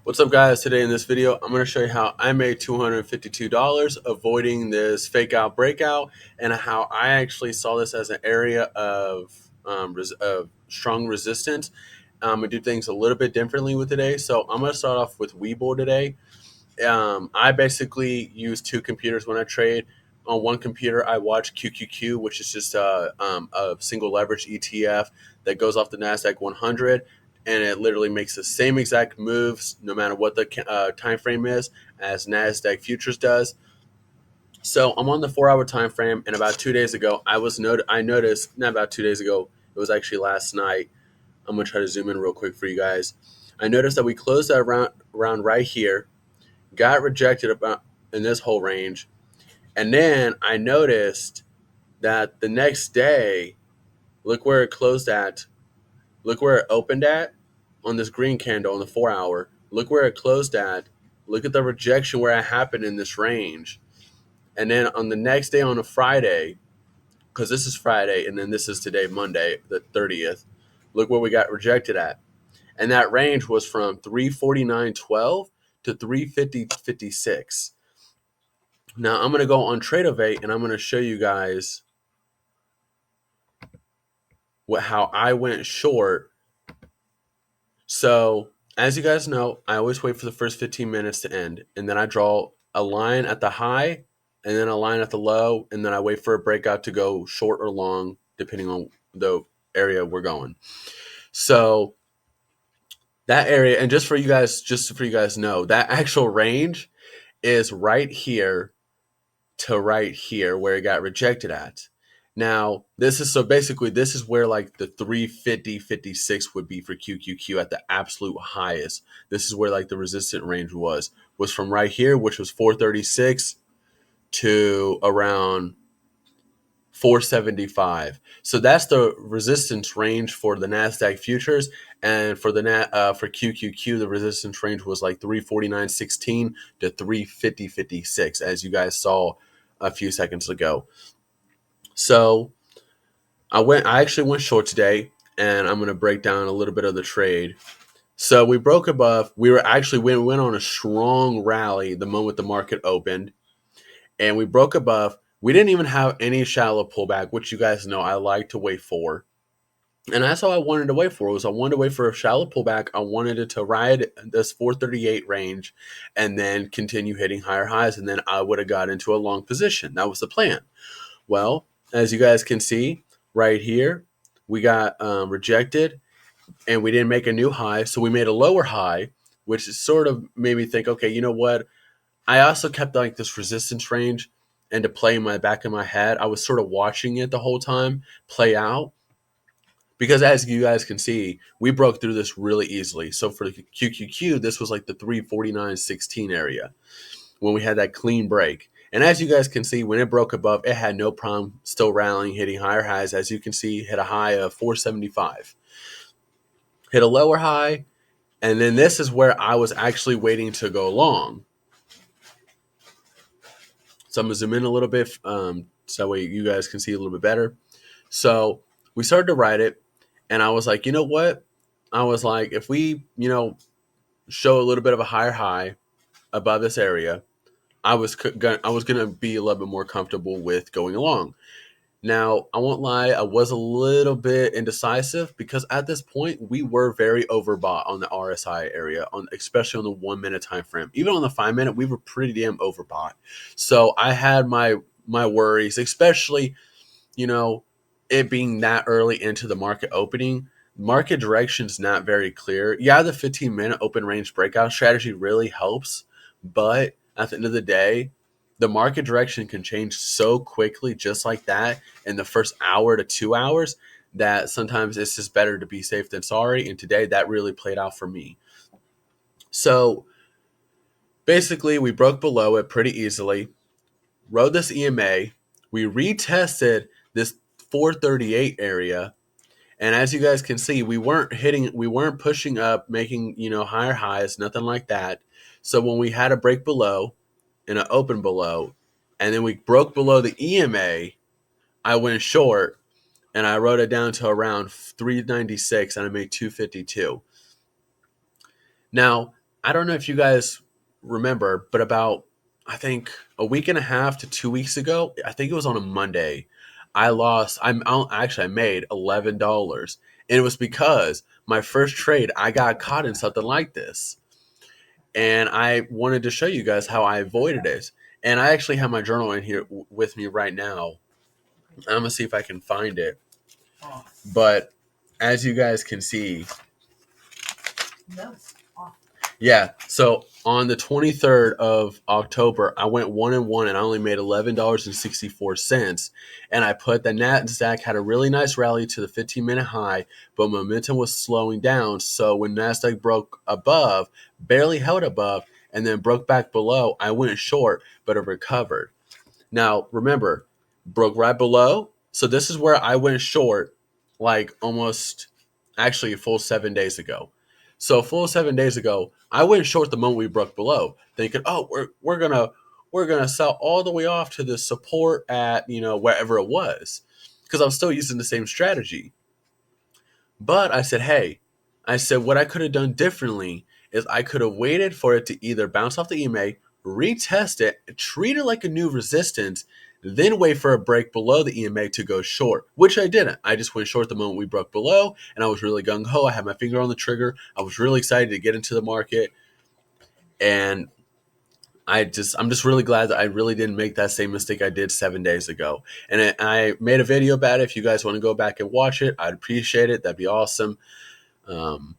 What's up, guys? Today in this video, I'm going to show you how I made $252 avoiding this fake out breakout, and how I actually saw this as an area of strong resistance. I'm going to do things a little bit differently with today. So I'm going to start off with Webull today. I basically use two computers when I trade. On one computer, I watch QQQ, which is just a single leverage ETF that goes off the NASDAQ 100, and it literally makes the same exact moves no matter what the time frame is as NASDAQ futures does. So I'm on the 4-hour time frame, and about 2 days ago, I noticed, not about 2 days ago, it was actually last night. I'm gonna try to zoom in real quick for you guys. I noticed that we closed that round right here, got rejected about in this whole range, and then I noticed that the next day, look where it closed at, look where it opened at on this green candle on the 4-hour, look where it closed at, look at the rejection where it happened in this range. And then on the next day, on a Friday, because this is Friday and then this is today, Monday the 30th, look where we got rejected at. And that range was from 349.12 to 350.56. Now I'm going to go on Tradeovate and I'm going to show you guys how I went short. So as you guys know, I always wait for the first 15 minutes to end, and then I draw a line at the high and then a line at the low, and then I wait for a breakout to go short or long depending on the area we're going. So that area, and just for you guys know, that actual range is right here to right here where it got rejected at. Now, this is where like the 350.56 would be for QQQ at the absolute highest. This is where like the resistant range was from right here, which was 436 to around 475. So that's the resistance range for the NASDAQ futures, and for for QQQ, the resistance range was like 349.16 to 350.56, as you guys saw a few seconds ago. So I actually went short today, and I'm going to break down a little bit of the trade. So we broke above. We went on a strong rally the moment the market opened, and we broke above. We didn't even have any shallow pullback, which you guys know I like to wait for. And that's all I wanted to wait for. I wanted to wait for a shallow pullback. I wanted it to ride this 438 range and then continue hitting higher highs, and then I would have got into a long position. That was the plan. Well, as you guys can see right here, we got rejected, and we didn't make a new high. So we made a lower high, which sort of made me think, okay, you know what? I also kept like this resistance range and to play in my back of my head. I was sort of watching it the whole time play out, because as you guys can see, we broke through this really easily. So for the QQQ, this was like the 349.16 area when we had that clean break. And as you guys can see, when it broke above, it had no problem still rallying, hitting higher highs. As you can see, hit a high of 475. Hit a lower high, and then this is where I was actually waiting to go long. So I'm going to zoom in a little bit so that way you guys can see a little bit better. So we started to ride it, and I was like, you know what? I was like, if we, show a little bit of a higher high above this area, I was going to be a little bit more comfortable with going along. Now, I won't lie, I was a little bit indecisive because at this point we were very overbought on the RSI area, especially on the 1 minute time frame. Even on the 5 minute, we were pretty damn overbought. So I had my worries, especially, it being that early into the market opening. Market direction's not very clear. Yeah, the 15-minute open range breakout strategy really helps, but at the end of the day, the market direction can change so quickly just like that in the first hour to 2 hours that sometimes it's just better to be safe than sorry. And today that really played out for me. So basically we broke below it pretty easily, rode this EMA, we retested this 438 area. And as you guys can see, we weren't pushing up, making, higher highs, nothing like that. So when we had a break below and an open below, and then we broke below the EMA, I went short and I wrote it down to around 396 and I made 252. Now, I don't know if you guys remember, but about, I think, a week and a half to 2 weeks ago, I think it was on a Monday, I made $11. And it was because my first trade, I got caught in something like this. And I wanted to show you guys how I avoided it. And I actually have my journal in here with me right now. I'm going to see if I can find it. But as you guys can see, yeah. So on the 23rd of October, I went 1-1 and I only made $11.64. And I put the NASDAQ had a really nice rally to the 15-minute high, but momentum was slowing down. So when NASDAQ broke above, barely held above, and then broke back below, I went short, but it recovered. Now, remember, broke right below. So this is where I went short, like almost actually a full 7 days ago. So a full 7 days ago, I went short the moment we broke below, thinking, oh, we're gonna sell all the way off to the support at wherever it was, because I'm still using the same strategy. But I said, hey, I said what I could have done differently is I could have waited for it to either bounce off the EMA, retest it, treat it like a new resistance, then wait for a break below the EMA to go short, which I didn't. I just went short the moment we broke below, and I was really gung ho. I had my finger on the trigger. I was really excited to get into the market, and I'm just really glad that I really didn't make that same mistake I did 7 days ago. And I made a video about it. If you guys want to go back and watch it, I'd appreciate it. That'd be awesome. Um,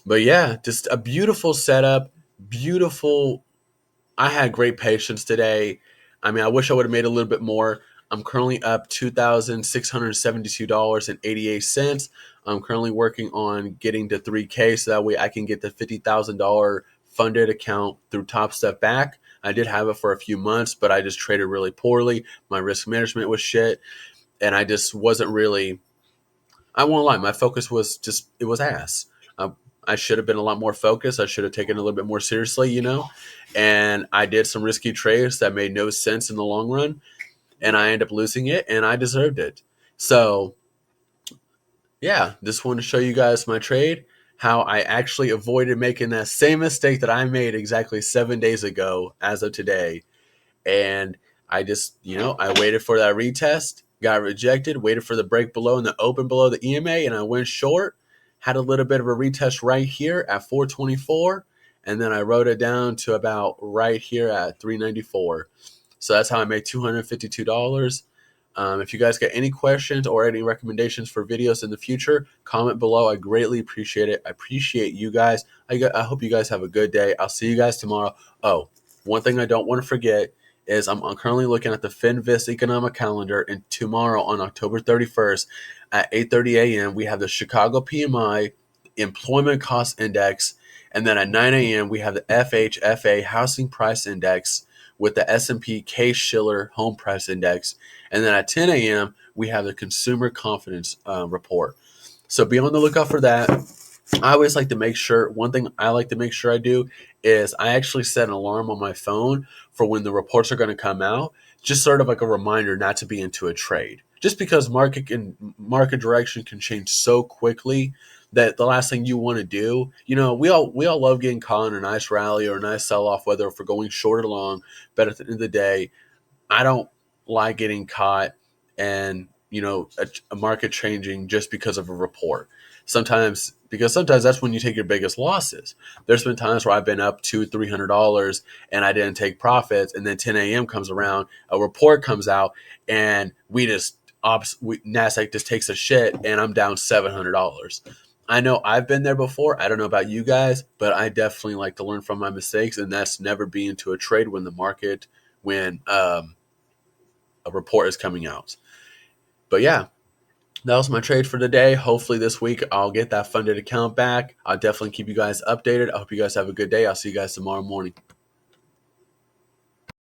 but yeah, just a beautiful setup. Beautiful. I had great patience today. I mean, I wish I would have made a little bit more. I'm currently up $2,672.88. I'm currently working on getting to 3K so that way I can get the $50,000 funded account through Top Step back. I did have it for a few months, but I just traded really poorly. My risk management was shit, and I just wasn't really, I won't lie, my focus was just, it was ass. I should have been a lot more focused. I should have taken it a little bit more seriously. And I did some risky trades that made no sense in the long run, and I ended up losing it, and I deserved it. So, yeah, just wanted to show you guys my trade, how I actually avoided making that same mistake that I made exactly 7 days ago as of today. And I just, I waited for that retest, got rejected, waited for the break below and the open below the EMA, and I went short. Had a little bit of a retest right here at 424, and then I wrote it down to about right here at 394. So that's how I made $252. If you guys got any questions or any recommendations for videos in the future, comment below. I greatly appreciate it. I appreciate you guys. I hope you guys have a good day. I'll see you guys tomorrow. Oh, one thing I don't want to forget is I'm currently looking at the Finvest economic calendar, and tomorrow on October 31st at 8:30 a.m. we have the Chicago PMI Employment Cost Index, and then at 9 a.m. we have the FHFA Housing Price Index with the S&P Case-Shiller Home Price Index, and then at 10 a.m. we have the Consumer Confidence Report. So be on the lookout for that. I always like to make sure, one thing I like to make sure I do is I actually set an alarm on my phone for when the reports are going to come out, just sort of like a reminder not to be into a trade. Just because market direction can change so quickly that the last thing you want to do, we all love getting caught in a nice rally or a nice sell off, whether if we're going short or long. But at the end of the day, I don't like getting caught and a market changing just because of a report. Sometimes that's when you take your biggest losses. There's been times where I've been up $200-300 and I didn't take profits, and then 10 a.m. comes around, a report comes out, and Nasdaq just takes a shit, and I'm down $700. I know I've been there before. I don't know about you guys, but I definitely like to learn from my mistakes, and that's never be into a trade when a report is coming out. But yeah, that was my trade for today. Hopefully this week I'll get that funded account back. I'll definitely keep you guys updated. I hope you guys have a good day. I'll see you guys tomorrow morning.